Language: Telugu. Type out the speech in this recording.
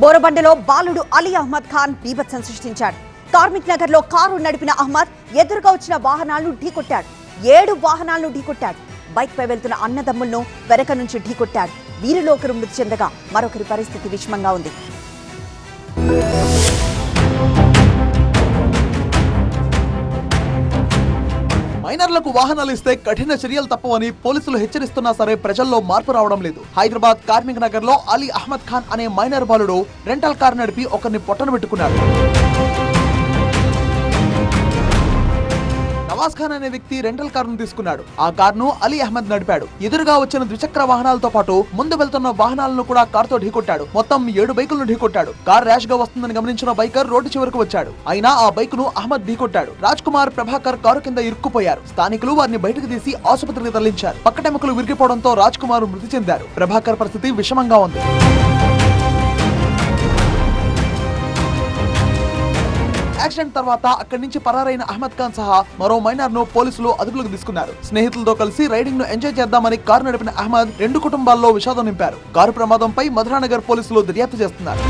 బోరబండలో బాలుడు అలీ అహ్మద్ ఖాన్ బీభత్సం సృష్టించాడు. కార్మిక్ నగర్ లో కారు నడిపిన అహ్మద్ ఎదురుగా వచ్చిన వాహనాలను ఢీకొట్టాడు. 7 వాహనాలను ఢీకొట్టాడు. బైక్ పై వెళ్తున్న అన్నదమ్ములను వెనక నుంచి ఢీకొట్టాడు. వీరిలో ఒకరు మృతి చెందగా మరొకరి పరిస్థితి విషమంగా ఉంది. మైనర్లకు వాహనాలు ఇస్తే కఠిన చర్యలు తప్పవని పోలీసులు హెచ్చరిస్తున్నా సరే ప్రజల్లో మార్పు రావడం లేదు. హైదరాబాద్ కార్మిక్ నగర్ లో అలీ అహ్మద్ ఖాన్ అనే మైనర్ బాలుడు రెంటల్ కార్ నడిపి ఒకరిని పొట్టన పెట్టుకున్నాడు. నవాజ్ ఖాన్ అనే వ్యక్తి రెంటల్ కారును తీసుకున్నాడు. ఆ కారును అలీ అహ్మద్ నడిపాడు. ఎదురుగా వచ్చిన ద్విచక్ర వాహనాలతో పాటు ముందు వెళ్తున్న వాహనాలను కూడా కారుతో ఢీకొట్టాడు. మొత్తం 7 బైకులను ఢీకొట్టాడు. కార్ ర్యాష్ గా వస్తుందని గమనించిన బైకర్ రోడ్డు చివరకు వచ్చాడు. అయినా ఆ బైక్ ను అహ్మద్ ఢీకొట్టాడు. రాజ్ కుమార్, ప్రభాకర్ కారు కింద ఇరుక్కుపోయారు. స్థానికులు వారిని బయటకు తీసి ఆసుపత్రికి తరలించారు. పక్కటెముకలు విరిగిపోవడంతో రాజ్ కుమార్ మృతి చెందారు. ప్రభాకర్ పరిస్థితి విషమంగా ఉంది. యాక్సిడెంట్ తర్వాత అక్కడి నుంచి పరారైన అహ్మద్ ఖాన్ సహా మరో మైనర్ ను పోలీసులు అదుపులోకి తీసుకున్నారు. స్నేహితులతో కలిసి రైడింగ్ ను ఎంజాయ్ చేద్దామని కారు నడిపిన అహ్మద్ 2 కుటుంబాల్లో విషాదం నింపారు. కారు ప్రమాదంపై మధురానగర్ పోలీసులు దర్యాప్తు చేస్తున్నారు.